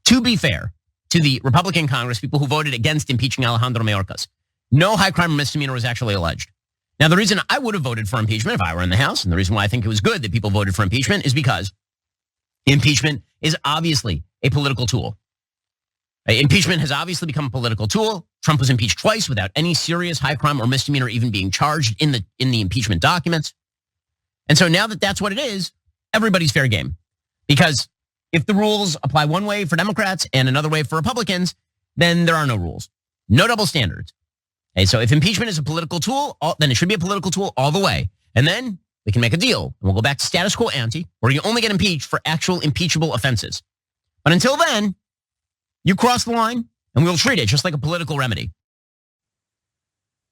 to be fair to the Republican Congress people who voted against impeaching Alejandro Mayorkas, no high crime or misdemeanor was actually alleged. Now, the reason I would have voted for impeachment if I were in the House, and the reason why I think it was good that people voted for impeachment, is because impeachment is obviously a political tool. Impeachment has obviously become a political tool. Trump was impeached twice without any serious high crime or misdemeanor even being charged in the impeachment documents. And so now that that's what it is, everybody's fair game. Because if the rules apply one way for Democrats and another way for Republicans, then there are no rules. No double standards. Okay, so if impeachment is a political tool, then it should be a political tool all the way. And then we can make a deal. And we'll go back to status quo ante, where you only get impeached for actual impeachable offenses. But until then, you cross the line, and we'll treat it just like a political remedy.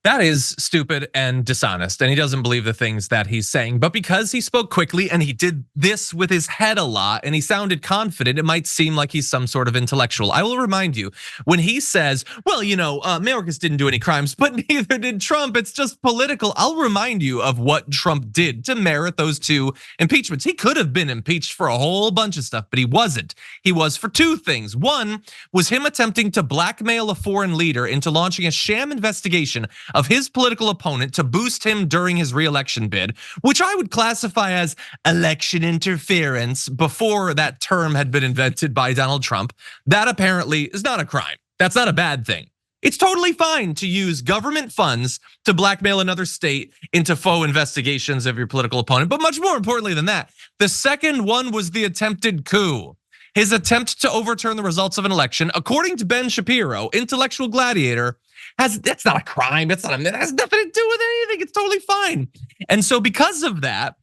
That is stupid and dishonest, and he doesn't believe the things that he's saying. But because he spoke quickly and he did this with his head a lot and he sounded confident, it might seem like he's some sort of intellectual. I will remind you, when he says, well, Mayorkas didn't do any crimes, but neither did Trump, it's just political. I'll remind you of what Trump did to merit those two impeachments. He could have been impeached for a whole bunch of stuff, but he wasn't. He was for two things. One was him attempting to blackmail a foreign leader into launching a sham investigation of his political opponent to boost him during his re-election bid, which I would classify as election interference before that term had been invented by Donald Trump. That apparently is not a crime. That's not a bad thing. It's totally fine to use government funds to blackmail another state into faux investigations of your political opponent. But much more importantly than that, the second one was the attempted coup. His attempt to overturn the results of an election, according to Ben Shapiro, intellectual gladiator, that's not a crime. That has nothing to do with anything. It's totally fine. And so because of that,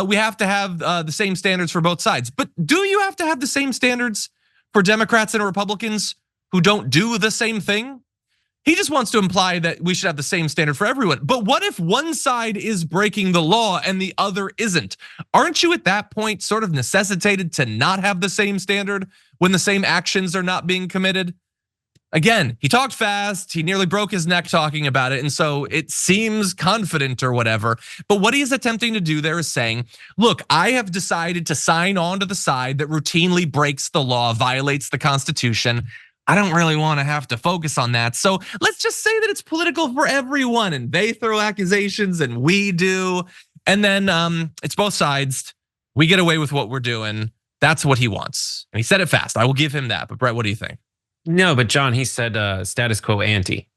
we have to have the same standards for both sides. But do you have to have the same standards for Democrats and Republicans who don't do the same thing? He just wants to imply that we should have the same standard for everyone. But what if one side is breaking the law and the other isn't? Aren't you at that point sort of necessitated to not have the same standard when the same actions are not being committed? Again, he talked fast, he nearly broke his neck talking about it, and so it seems confident or whatever. But what he is attempting to do there is saying, look, I have decided to sign on to the side that routinely breaks the law, violates the Constitution. I don't really want to have to focus on that. So let's just say that it's political for everyone, and they throw accusations and we do. And then it's both sides. We get away with what we're doing. That's what he wants. And he said it fast. I will give him that. But Brett, what do you think? No, but John, he said status quo ante,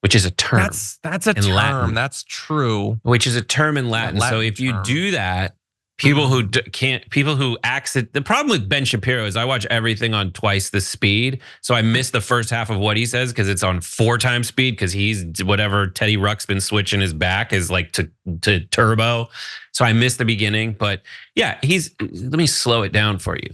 which is a term. That's a term. Latin. That's true. Which is a term in Latin. So if you do that, people who the problem with Ben Shapiro is I watch everything on twice the speed. So I miss the first half of what he says because it's on 4 times speed because he's whatever Teddy Ruxpin switching his back is like to turbo. So I missed the beginning. But yeah, let me slow it down for you.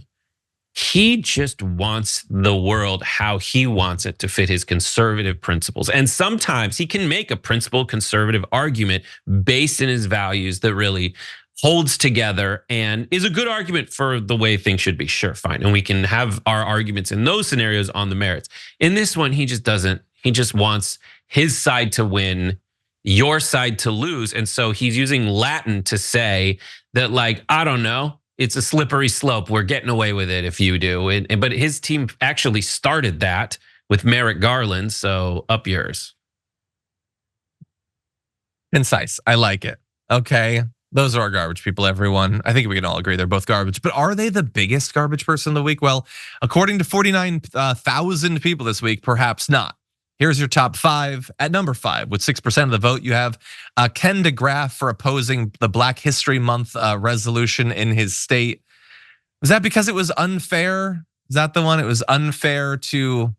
He just wants the world how he wants it to fit his conservative principles. And sometimes he can make a principled conservative argument based in his values that really holds together and is a good argument for the way things should be. Sure, fine. And we can have our arguments in those scenarios on the merits. In this one, he just doesn't. He just wants his side to win, your side to lose. And so he's using Latin to say that, like, I don't know, it's a slippery slope. We're getting away with it if you do. But his team actually started that with Merrick Garland. So up yours. Concise. I like it. Okay. Those are our garbage people, everyone. I think we can all agree they're both garbage. But are they the biggest garbage person of the week? Well, according to 49,000 people this week, perhaps not. Here's your top 5. At number 5, with 6% of the vote, you have Ken DeGraff for opposing the Black History Month resolution in his state. Was that because it was unfair? Is that the one? It was unfair to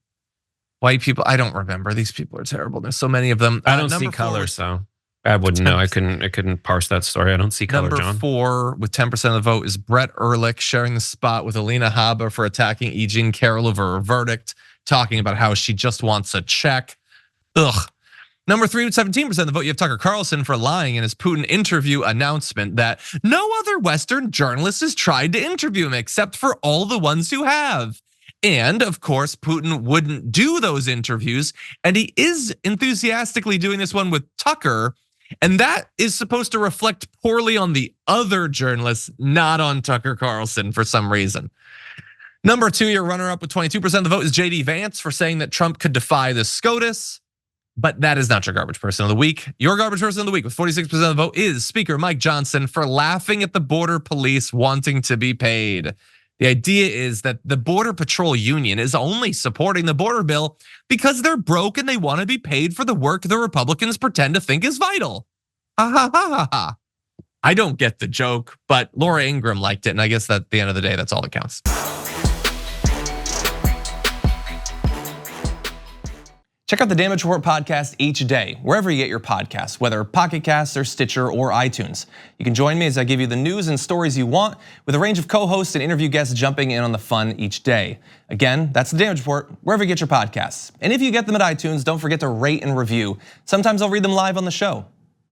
white people? I don't remember. These people are terrible. There's so many of them. I don't see color, so I wouldn't know. I couldn't parse that story. I don't see color, John. Number 4 with 10% of the vote is Brett Erlich sharing the spot with Alina Habba for attacking E. Jean Carroll over a verdict, talking about how she just wants a check. Ugh. Number 3 with 17% of the vote, you have Tucker Carlson for lying in his Putin interview announcement that no other Western journalist has tried to interview him except for all the ones who have. And of course, Putin wouldn't do those interviews. And he is enthusiastically doing this one with Tucker. And that is supposed to reflect poorly on the other journalists, not on Tucker Carlson for some reason. Number 2, your runner-up with 22% of the vote is JD Vance for saying that Trump could defy the SCOTUS. But that is not your garbage person of the week. Your garbage person of the week with 46% of the vote is Speaker Mike Johnson for laughing at the border police wanting to be paid. The idea is that the Border Patrol Union is only supporting the border bill because they're broke and they want to be paid for the work the Republicans pretend to think is vital. Ha ha ha ha ha. I don't get the joke, but Laura Ingraham liked it, and I guess that at the end of the day, that's all that counts. Check out the Damage Report podcast each day, wherever you get your podcasts, whether Pocket Casts or Stitcher or iTunes. You can join me as I give you the news and stories you want, with a range of co-hosts and interview guests jumping in on the fun each day. Again, that's the Damage Report, wherever you get your podcasts. And if you get them at iTunes, don't forget to rate and review. Sometimes I'll read them live on the show.